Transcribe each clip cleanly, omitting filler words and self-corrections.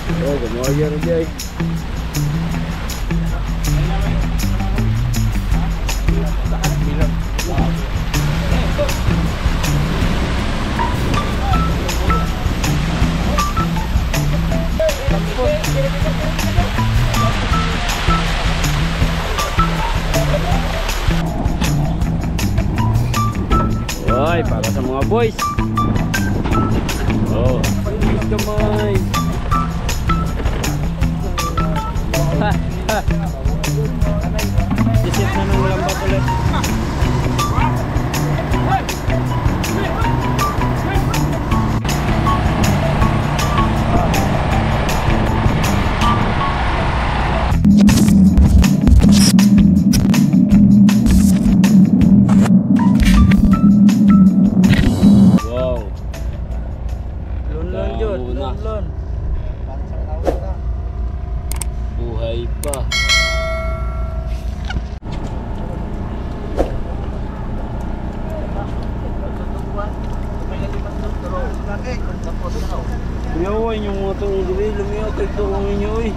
Oh, gumaya rin dyan. Ay, para sa mga boys. Oh, kamay. Ha, ha. Isip na nung lambat ulit. Buhay pa. Lumiyawan yung mga itong dili. Lumiyaw kayo ito kung inyo eh.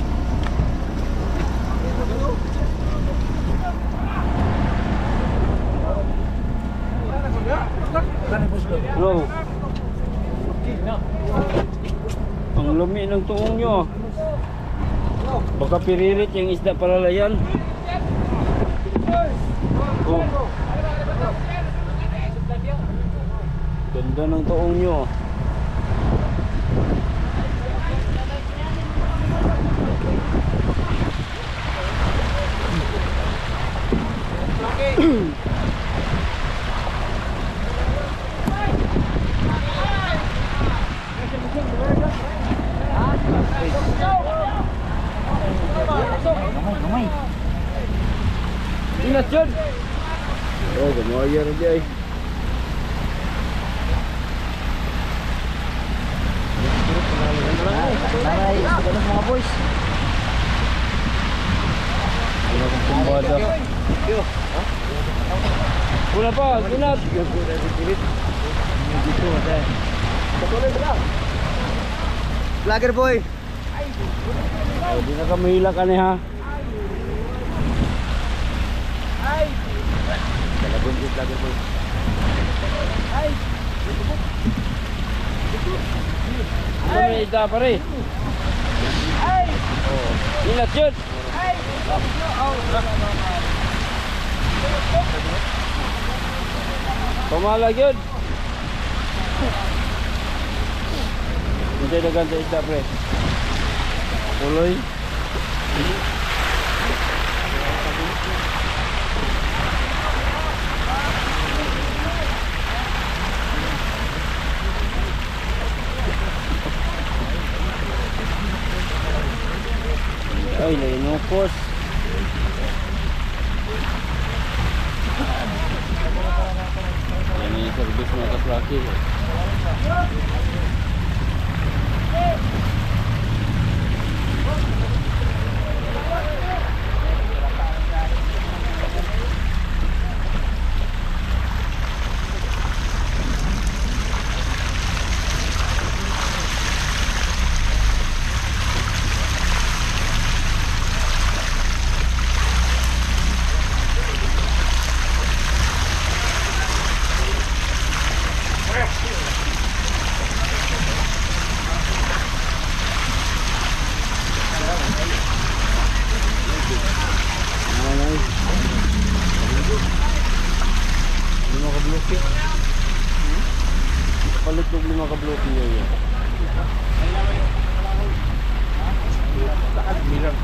Bro, ang lumi ng tuong nyo. Baka piririt yung isda palalayan. Oh. Ganda ng tuong nyo. Ingat yun. Oh, gumaya rin dyan. Aray, ganun mga boys. Wala kong kumbada. Wala pa, ginat. Vlogger boy. Oh, di na kamahila ka ni ha. Ay. Talagang di vlogger boy. Ay. Ano may isda pa rin? Ay. Oh, ingat yun. Ay. Pamalag yun. Hindi na ganda isda pre. Tuloy. Ay, nainukos. Yan yung service mga kaslaki. Palit ko 5 ka-bloke niya yan. Bilang.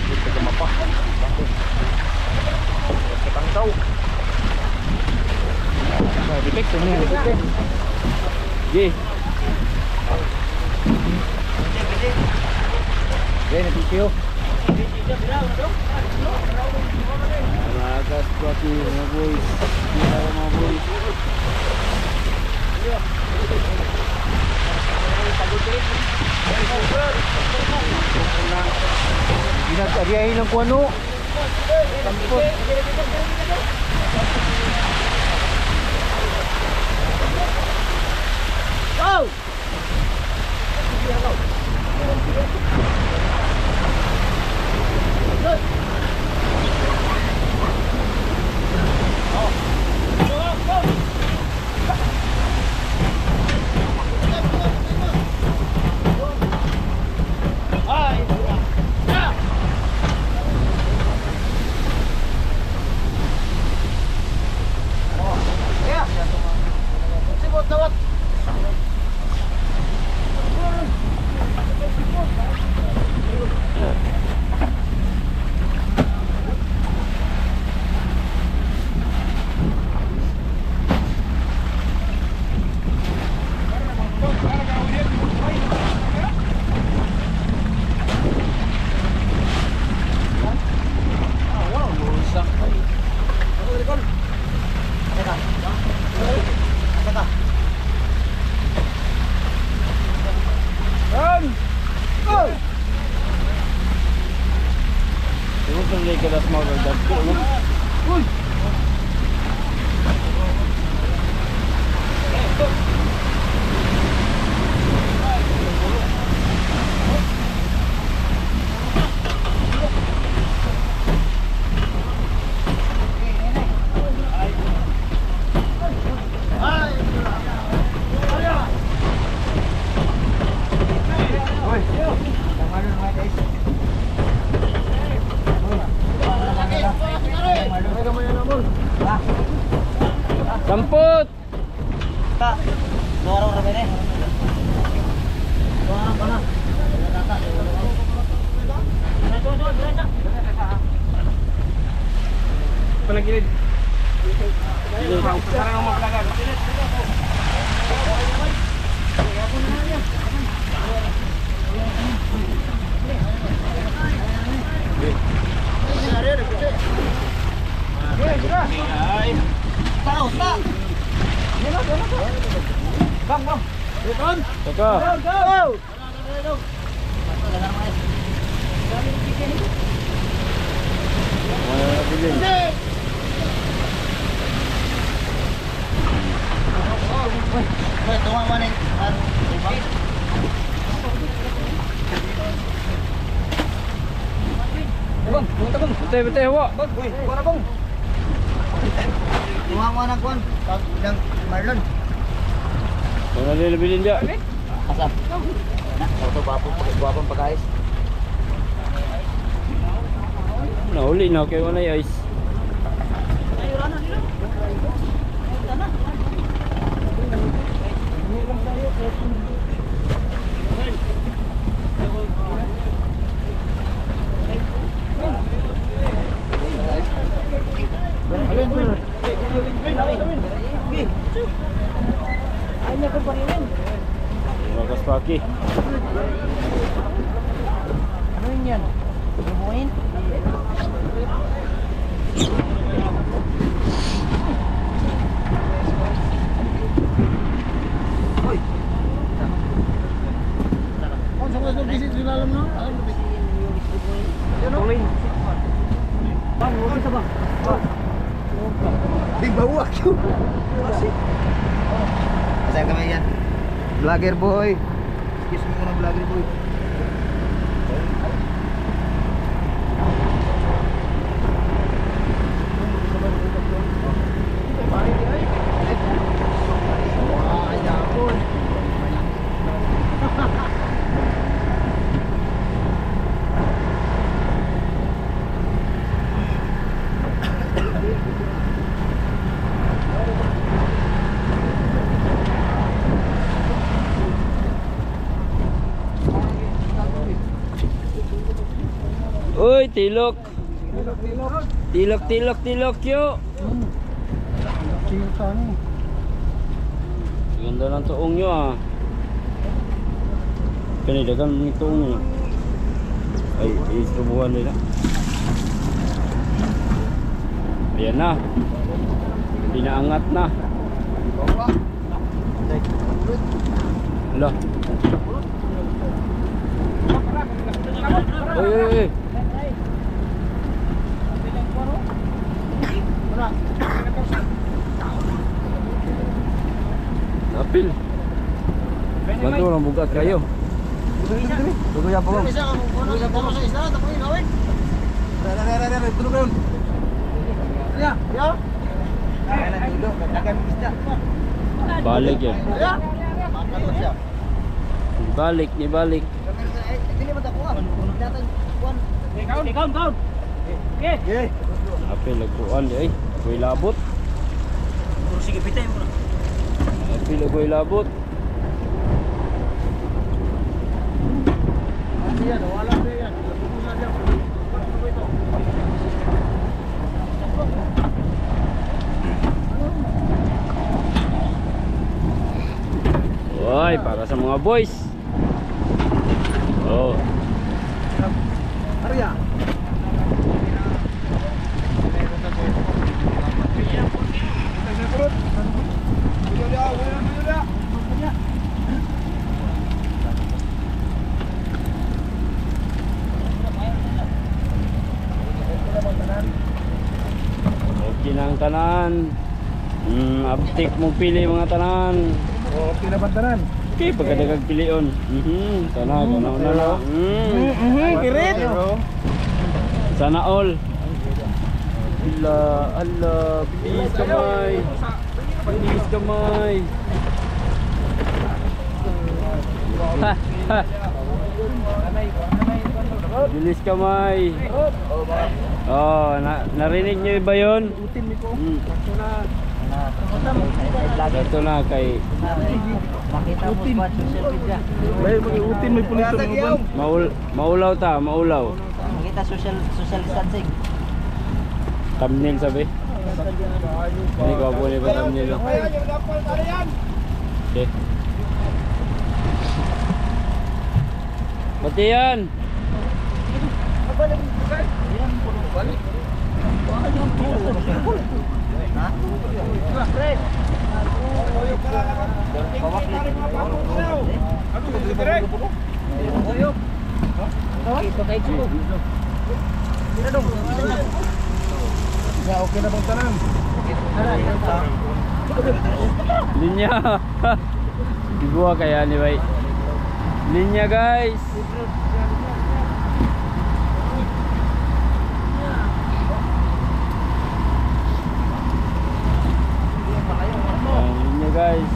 Ito ka mapa. Katangkaw. Dipek to niya, dipek. Gi. Gaya natisyo. Malakas po si mga boys. Mga boys. Ginag-aryahin ng kuwano. Tampot. Oh! Samput! Tak. Dua orang ramai ni. Dua orang mana? Penagilid. Sekarang nomor belakang. Tahu tak? Bang, bang. Teka. Mana bilin? Wait, tuan mana? Bang, bang. Betul awak. Bang, wih, mana bang? Tuan mana kuan? Yang Marlon. Mana dia bilin dia? Asap. Nak, auto guwapong pagkais. Nauli na kay wala ice. Bagus pagi. Ano yan? Bubuin? Hoy. Kung sa mga bisit sa lalam no? Tuloy. Bang, huwag ka ba? Big bawak yun. Masaya kami yan. Vlogger boy. Kiss mo muna vlogger boy. Uy, tilok. Tilok yo. Ganda ng tuong nyo ah. Kanidagan ng tuong nyo. Ay, isubuhan nila. Ayan na. Pinaangat na. Hala. Uy. Napil. Bantu orang buka kayu. Tunggu ya, Bang. Tulog yun. Ya. Ya. Balik yan. Balik, ni balik. Kaun. Okay. Ape lagpuan di ay. Kuy labot. Sige, pitay mo na. Ape lagoy labot. Oy, para sa mga boys. Oh. Arya. Okay na ang tanan. Abtik mong pili mga tanan. Oh, pinabantanan. Okay, pagkadagag pilion. Sana, ganaw na lang. Kirit. Sana all. Ala, bilis kamay. Bilis kamay. Ha, ha. Bilis kamay. Oh, narinig niyo ba yun? Ito na kay Makita mo sa social media. May mag-utin, may pulito ng uban. maulaw ta, maulaw. Makita social distancing. Thumbnail sabi. Ini ko boleh ba thumbnail? Okay. Pati yan. Ya, oke na bang tanan. Linya. Dibuah kaya ni baik. Linya guys. Linya guys.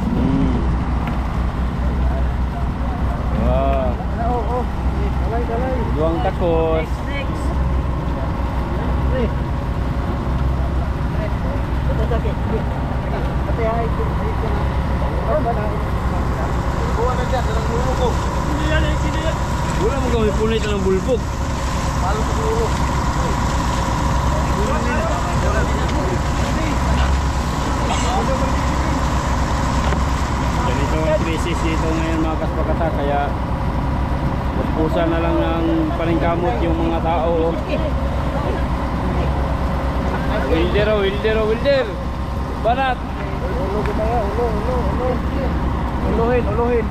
Wah. Duang takos. Wala mo kami punit ng bulbog. Ganito ang krisis dito ngayon mga kaspakata, kaya pupusan na lang ng paningkamot yung mga tao. Wilder. Banat. Uluhin.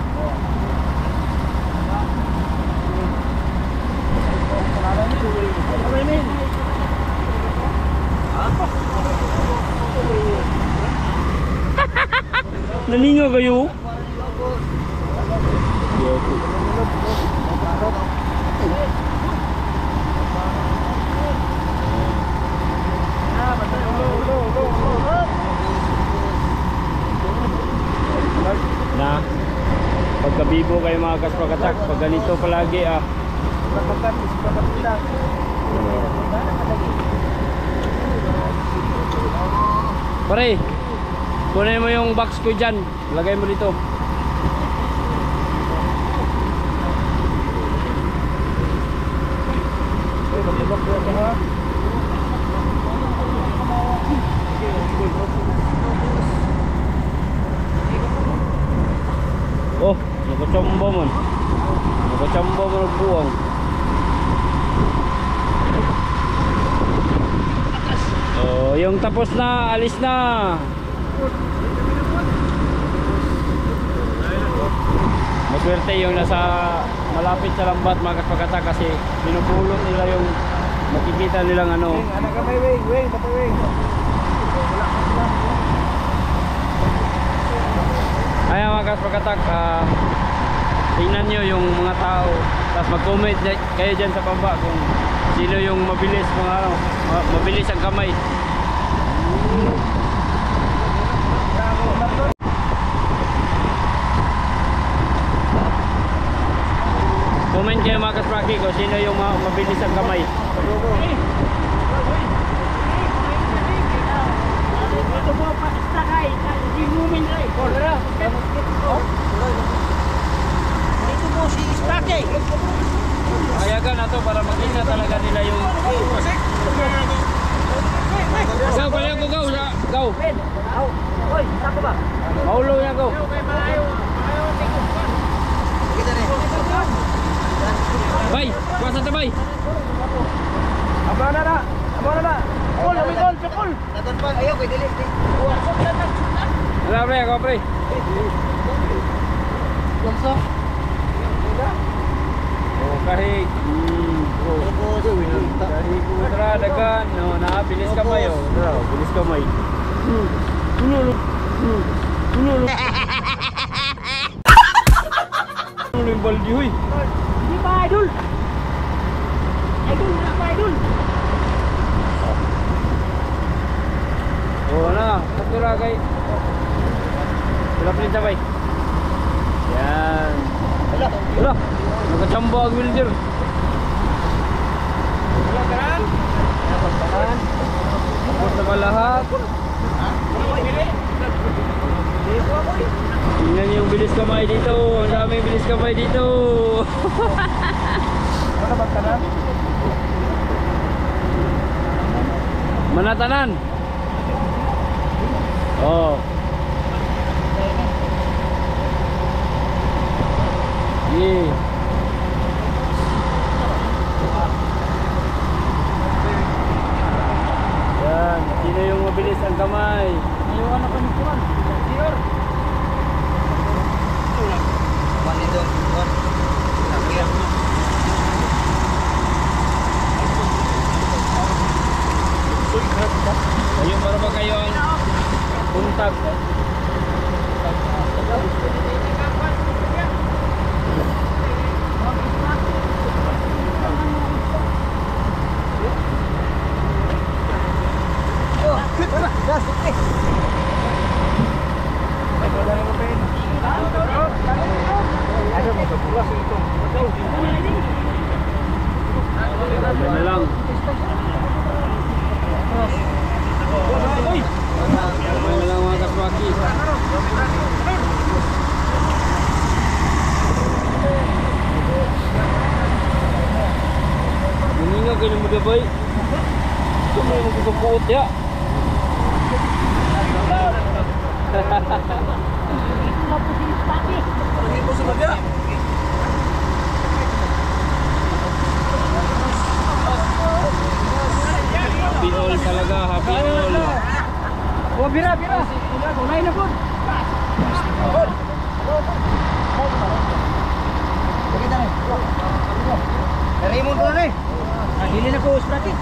Naningo kayo? Na pagkabibo kayo mga kaspakatak, pag ganito palagi pare, kunin mo yung box ko dyan, lagay mo dito. Oh, nakachamba man. Nakachamba man ang buwang. Oh, yung tapos na, alis na. Maswerte yung nasa malapit sa lambat mga kaspakata, kasi pinupulot nila yung makikita nilang ano. Anak ka may wing, patay wing. Ayan mga kaspakatak, tingnan nyo yung mga tao. Tapos mag-comment kayo dyan sa baba kung sino yung mabilis, mabilis ang kamay. Comment kayo mga kaspraki kung sino yung mabilis ang kamay. Ito po, pakistakay. Hindi mumin rin. Ito po si Istake. Kayagan na to para makita talaga nila yung... Go, pala ko, go! Go! Hoy, sako ba? Maulo na, go! Kita nih. Bay! Kuasa ta, bay! Aba na na. Kol, lumikol, cukol. Natan pa, ayo kay dili. Wala, pre, ako, pre! Gumso. Oh, kahit... Kahit kutra, dagan, no, bilis kamay, oh. Bilis kamay. Ano yung baldi, huy? Hindi ba, idol? Idol, wala pa, idol. Oo na, saktura kay. Wala pa rin sabay. Yan. Wala, nakachamba ang wilder. Wala karan. Tapos na ba lahat? Tingnan yung bilis kamay dito. Ang daming bilis kamay dito. Mana makanan? Manatanan. Oh. Yeah. Yan, sino yung mabilis ang kamay? Ayaw na pa ni Kuan. Sir. Kuan itu, kuan. Tapi Ayun, para ba kayo ang puntag? Yan na lang. Yan na lang mga kaswaki. Maninga kayo ng magabay. Ito mo yung magkakuot ya. Happy all talaga, happy all. Oh, bira. Kulay na po. kita nih. Dari mun dulu nih. Dili na po, Sprati.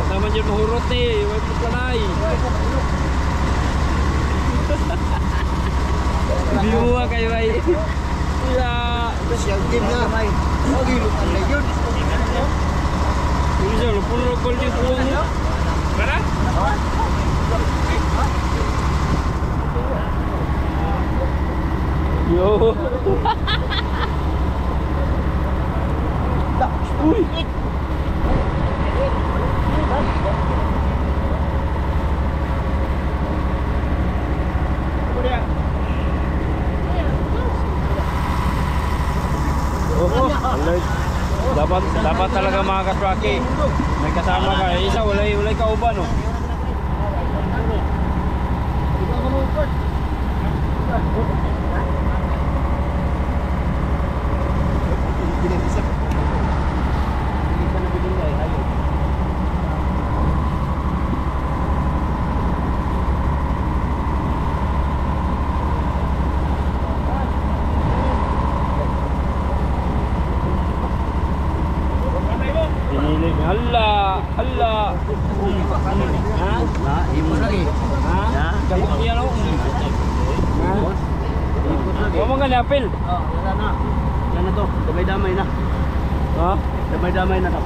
Sama dyan mahurot eh, huwag magpanay. Bimuha kayo ay. Siang game na. Oh, gilo na yun. Ini siya, lupul-lupul yung tuwang mo. Para? Yo. Uy. Dapat talaga mga kaswaki. May kasama ka. Isa, walay kauban oh. Hala, hala. Ha? Na, imo lagi. Ha? Kabuk yan o. Ha? Huwag mo nga na-apil. Oh, wala na. Wala na to. Damay-damay na. Ha? Damay-damay na to.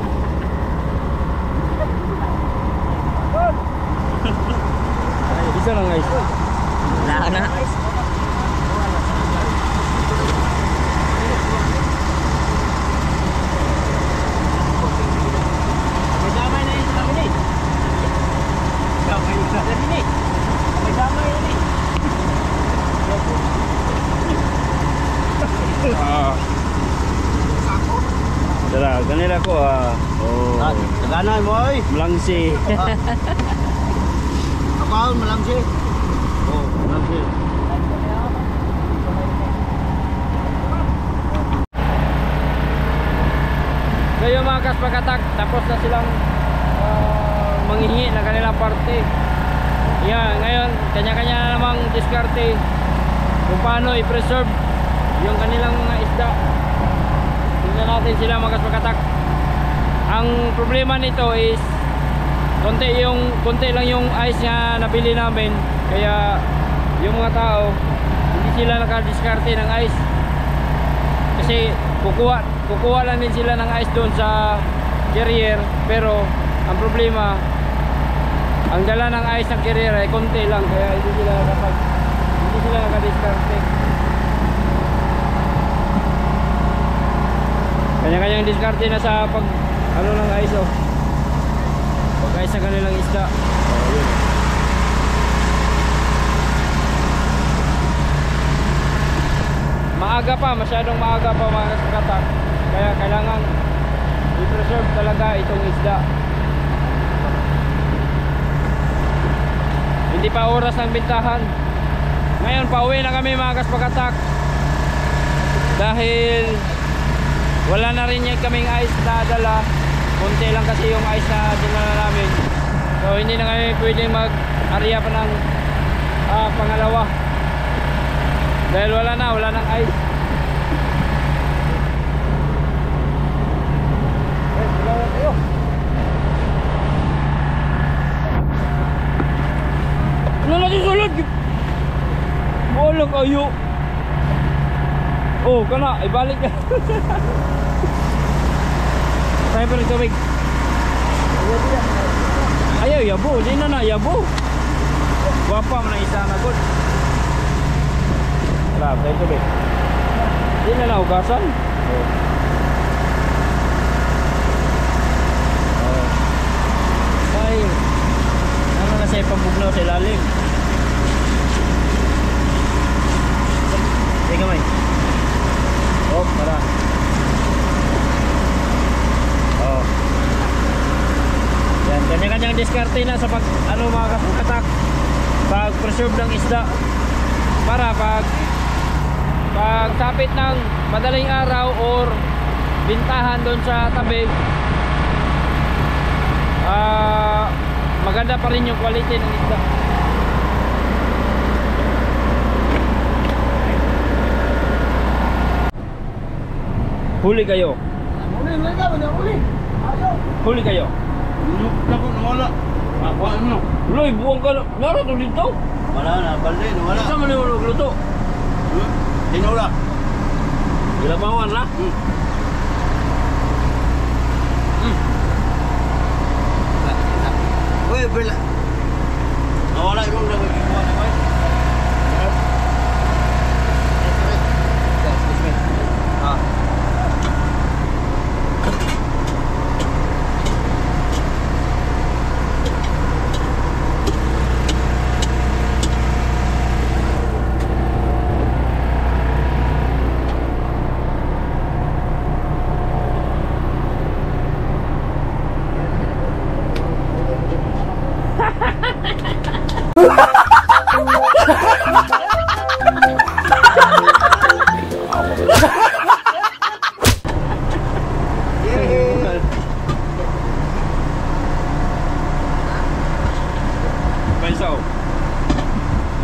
Isa lang guys. Wala na. May damay na yun sa amin eh. Damay na sa amin eh. May damay na eh. Ah. Dala, ganila ko Oh. Ah, tagana mo oy. Melangsi. Akaon malang si. Oh, malang si. Ngayon mga kaspakatak, tapos na silang manghihingi ng kanilang parte. Yan, ngayon kanya-kanya na namang diskarte kung paano i-preserve yung kanilang mga isda. Tingnan natin sila mga kaspakatak. Ang problema nito is konti lang yung ice nga nabili namin, kaya yung mga tao hindi sila nakadiskarte ng ice kasi kukuha lang din sila ng ice doon sa carrier, pero ang problema ang dala ng ice ng carrier ay konti lang, kaya hindi sila nakadiskarte. Kanya-kanyang diskarte na sa pag ano ng ice pag ice ng kanilang isda. Yun. Maaga pa, masyadong maaga pa mga kaskatak, kaya kailangan i-preserve talaga itong isda. Hindi pa oras ng bintahan. Ngayon pauwi na kami mga kaspakatak dahil wala na rin yung kaming ice na dala. Kunti lang kasi yung ice na dinala namin, so hindi na kami pwedeng mag-area pa ng pangalawa dahil wala nang ice. Ano natin sulod? Wala kayo. Oh, kana, ibalik ka. Tayo pa ng tubig. Ayaw, yabo. Di na yabo. Guwapa mo na isa na good. Wala, tayo tubig. Di na ugasan. Ay, ano na siya pambugnaw sa ilalim. Sige may. Oh, para. Oh. Yan, kanya-kanyang diskarte na sa pag ano mga katak, pag preserve ng isda para pag tapit ng madaling araw or bintahan doon sa tabi, maganda pa rin yung quality ng isda. Huli kayo. Huli kayo. Dapat nawala. Ano? Loy, buwang ka. Meron to dito. Wala na, balde, nawala. Saan mo na yung luto? Tinula. Gilabawan na. Uy, bela. Nawala yung mga nagkikiwa na kayo.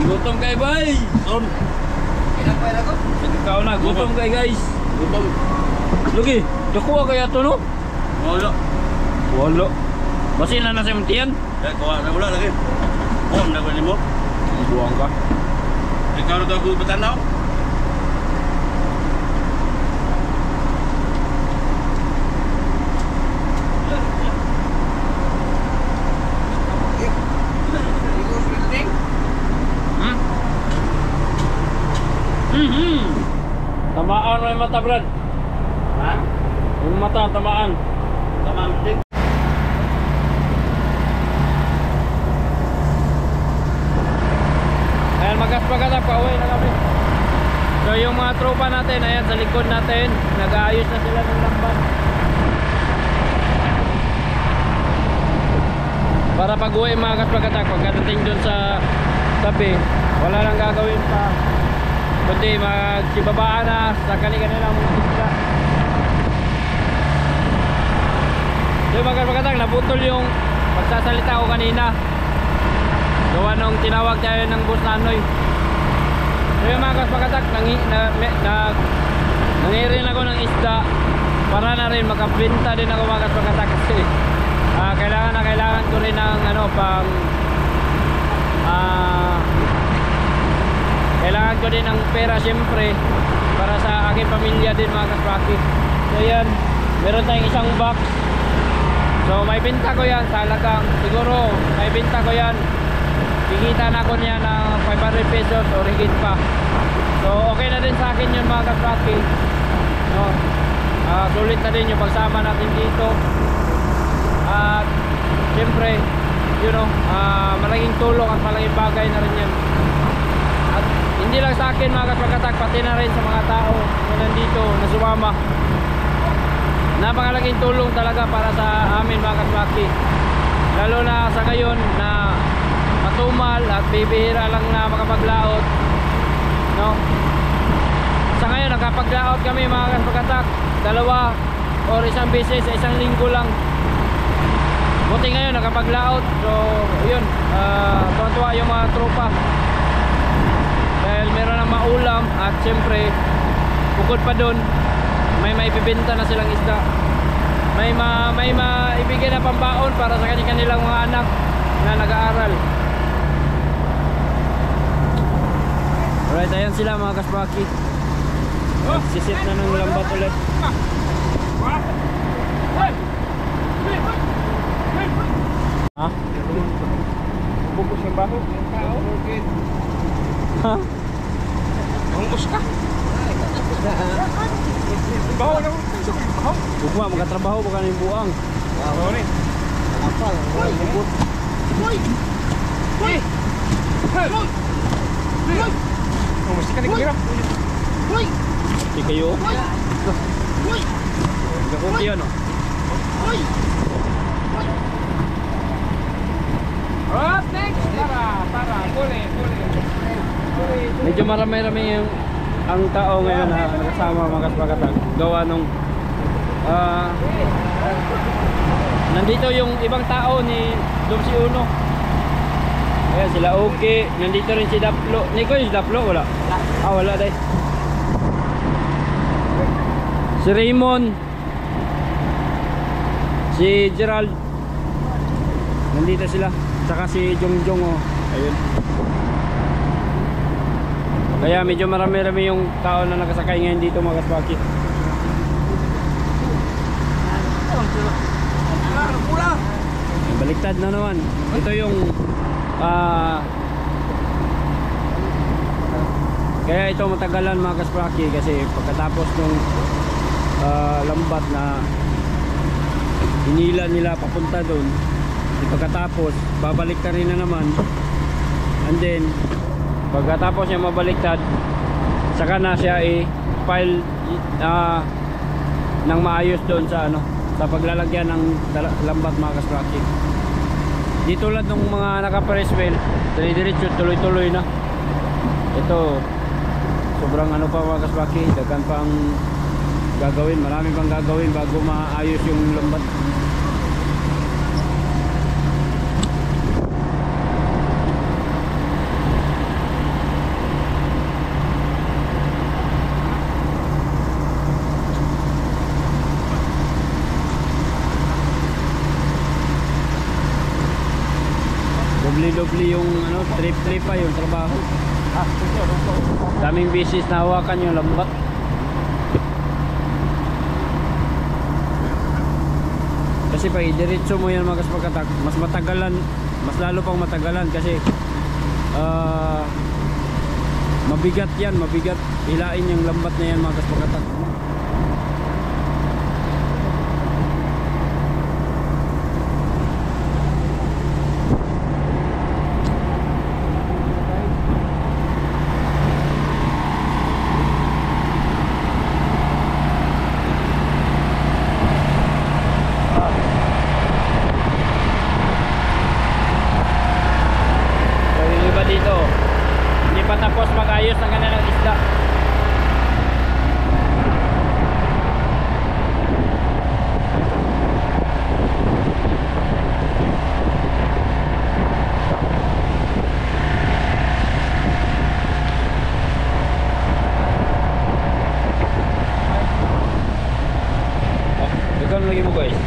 Gutom kayo bay. Ilang pa ko? Ikaw na, gutom kayo guys. Gutom. Lagi, nakuha kaya ito no? Wala. Wala. Basi na nasa muntian. Kuha na wala lagi. Bom na kunin mo. Buang ka. Ikaw na ako patanaw. Tamaan mo yung mata, Brad. Ha? Yung mata, tamaan. Tamaan din. Ayan, magas-magas pauwi na kami. So yung mga tropa natin, ayan sa likod natin, nag-aayos na sila ng lambat. Para pag-uwi magas-magatak, pagkadating dun sa tabi, wala nang gagawin pa. Kundi magsibabaan na sa kanilang mga isla. So yung magas-magatak, naputol yung pagsasalita ko kanina. Gawa nung tinawag tayo ng bus nanoy. So yung mga kaspakatak, nangirin ako ng isda para na rin makabenta din ako mga kaspakatak kasi kailangan ko rin ng ano pang kailangan ko din ng pera syempre para sa aking pamilya din mga kaspaki. So yan, meron tayong isang box. So may benta ko yan sa halagang siguro may benta ko yan, kikita na ko niya ng 500 pesos o higit pa. So okay na din sa akin yun mga kaspaki, no? Sulit na din yung pagsama natin dito. At siyempre malaking tulong at malaking bagay na rin yan. At hindi lang sa akin mga kaspakatak, pati na rin sa mga tao na nandito na sumama. Napakalaking tulong talaga para sa amin mga kaspaki, lalo na sa ngayon na matumal at bibihira lang na makapaglaot, no? Sa ngayon nakapaglaot kami mga kaspakatak, 2 or isang beses sa isang linggo lang. Buti ngayon nakapaglaot. So yun, tuwa-tuwa yung mga tropa dahil meron ng maulam. At syempre bukod pa dun, may maibibenta na silang isda, may maibigay na pambaon para sa kanilang mga anak na nag-aaral. Alright, ayan sila mga kaspaki, sisit na ng lambat ulit. Ha? Bukos yung baho? Ha? Bungkus ka. Baho na. Bukma, magkatrabaho baka na yung buang. Baho rin. Apa? Hoy! Hoy! Hoy! Hoy! Mesti ka nagkira. Hoy! Hindi kayo? Hoy! Nagkakunti yan o. Hoy! Next! Tara, puli. Medyo marami-rami yung ang tao ngayon na nakasama mga kaspakatak. Gawa nung nandito yung ibang tao ni Dumsi Uno. Ayan sila Oki. Nandito rin si Daplo. Niko yung Daplo? Wala? Wala dahil. Si Raymond, si Gerald, nandito sila. Saka si Jongjong, oh. Ayun. Kaya medyo marami-rami yung tao na nakasakay ngayon dito mga kaspaki. Baliktad na naman. Ito yung kaya ito matagalan mga kaspaki kasi pagkatapos nung lambat na hinila nila papunta doon, pagkatapos babalik ka rin na naman, and then pagkatapos niya mabaliktad, saka na siya i-file ng maayos doon sa sa paglalagyan ng lambat mga kaspaki. Di tulad ng mga naka-press wheel, dire-diretso tuloy-tuloy na. Ito sobrang pa mga kaspaki, dagan pang gagawin, marami pang gagawin bago maayos yung lambat. doble-doble yung ano, triple pa yung trabaho. Daming bisis na hawakan yung lambat. Kasi pag idiretso mo yan mga kaspakatak, mas matagalan, mas lalo pang matagalan kasi mabigat yan, mabigat hilain yung lambat na yan mga kaspakatak. Dito hindi pa tapos mag-ayos ng kanilang isda. Ikaw lagi mo guys.